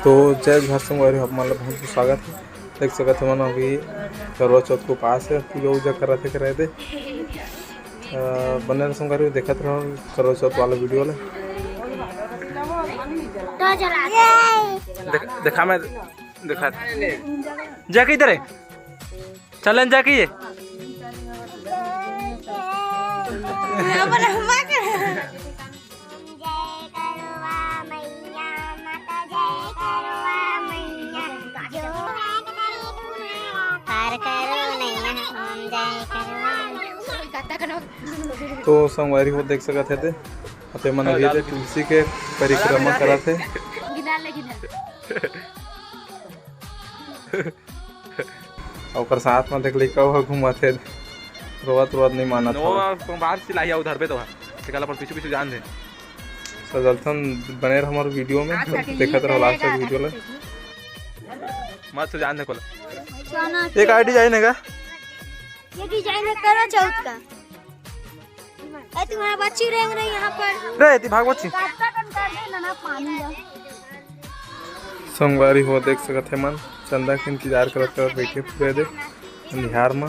तो जय झारसंग वारी हमारा बहुत बहुत स्वागत है। देख सकते हो मन अभी करवा चौथ को पास है, पूजा वूजा कराते बने रहे देखते रहो करवा चौथ वाला वीडियो ले देखा मैं देखा जाके इधर है चलन जाके ये तो संगवारी हो देख सकते थे अते मन अभी तुलसी के परिक्रमा करा थे और साथ में देख लिखा हुआ घुमा थे रोवत नहीं माना था बाहर से लाया उधर पे तो निकाला पर पीछे पीछे जान दे सजलथन बने रह हमारे वीडियो में देखत रहो लास्ट तक वीडियो ले मत से जान दे कोला एक आईडी जाने का ये डिजाइन है करवा चौथ का। ए तुम्हारा बच्ची रह रही यहां पर रे ती भाग बच्ची संगवारी हो देख सकते हैं मन चंदा के इंतजार करते हुए बैठे पूरे दे बिहार में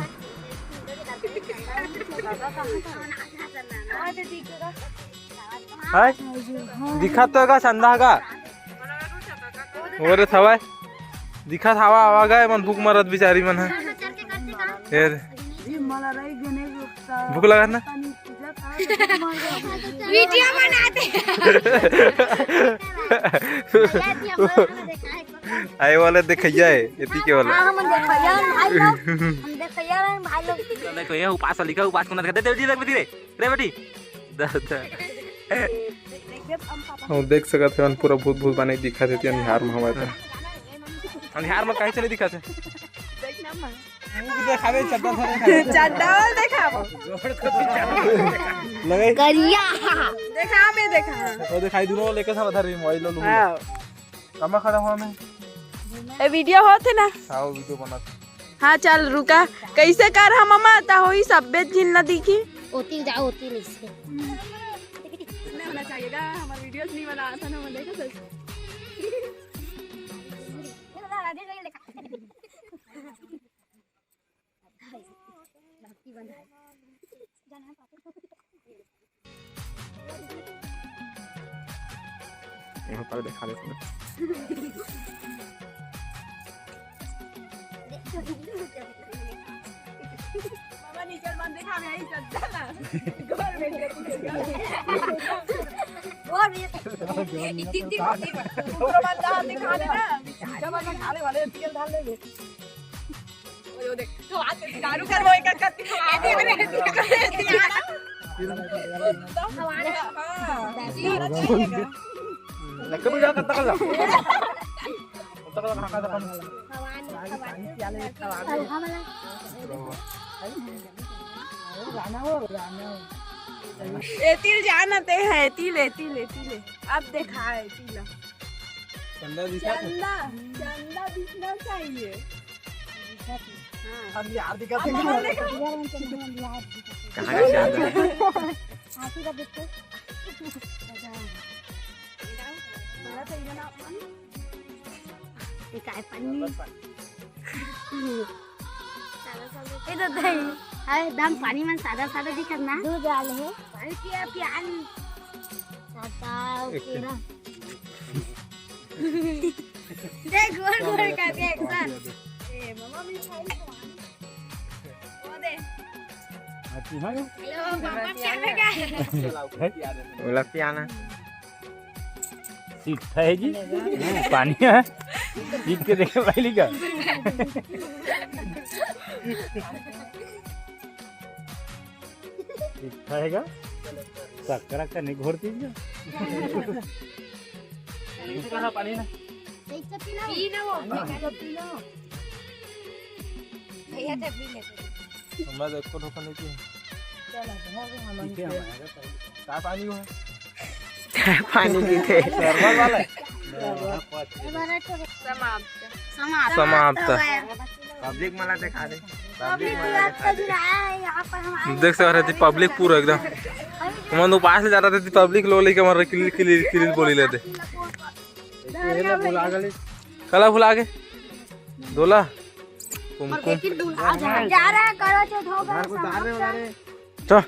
हाय दिखा तो का चंदा का और थवा दिखा थावा आवा गए मन भूख मरत बिचारी मन है यार भूख लगा ना वीडियो बनाते आए वाले देखैया है इतनी के वाला हम देखैया भाई लोग हम देखैया भाई लोग देखो ये उपास लिखा उपास को ना दे दे रे बेटी और देख सकते हैं पूरा भूत भूत बने दिखा देती है निहार में हमारे निहार में कहीं चले दिखा थे देखावे चड्डा देखाओ लगे गरिया देखा मैं देखा तो दिखाई दूनो लेके सब उधर मोबाइल लो कमा खड़ा हुआ मैं ए वीडियो होते ना आओ वीडियो बना हाँ चल रुका कैसे कर हम मम्मा ता होई सब बेच जिन ना दिखी होती जाओ होती नहीं से नहीं होना चाहिएगा हमारा वीडियोस नहीं बना था ना मैं देखा सच यहाँ पर दिखा देते मामा नीचे बंद देखा मैं यही चलता ना घर में इतनी पूरा बंद डाल दिखा दे ना जब हम खाने वाले तेल डाल देंगे वो देख तो आज दारू कर वो एक करती लेकर भी जा करता कर तिल जानते हैं तिल अब देखा है तिल चंदा दिखा चंदा दिखना चाहिए अब यार दिखा थे कहां का चांद हाथी का देखो काय पानी इधर दही अरे दम पानी में सादा सादा दिखत ना दूध डाले है पानी पिया पियान सादा केरा देख गोल गोल करके एक साथ ए मम्मा भी खाई वो दे हेलो पापा क्या लगा बोला पियाना सीट है जी पानी है सीट के देखे पहली का सीट है सक्कर का नहीं घोरती क्या पानी ना पी ना वो भैया तो पी ले मैं देखो ठोका नहीं की क्या पानी हुआ पानी पीते शरबत वाला समाप्त पब्लिक मला दिखा दे देख सकते थे पब्लिक पूरा एकदम मन पास से जा रहा था पब्लिक लो लेके हमारे क्लियर बोली लेते कला फुला के दोला कुमकुम जा रहा है करो जो धो गए चल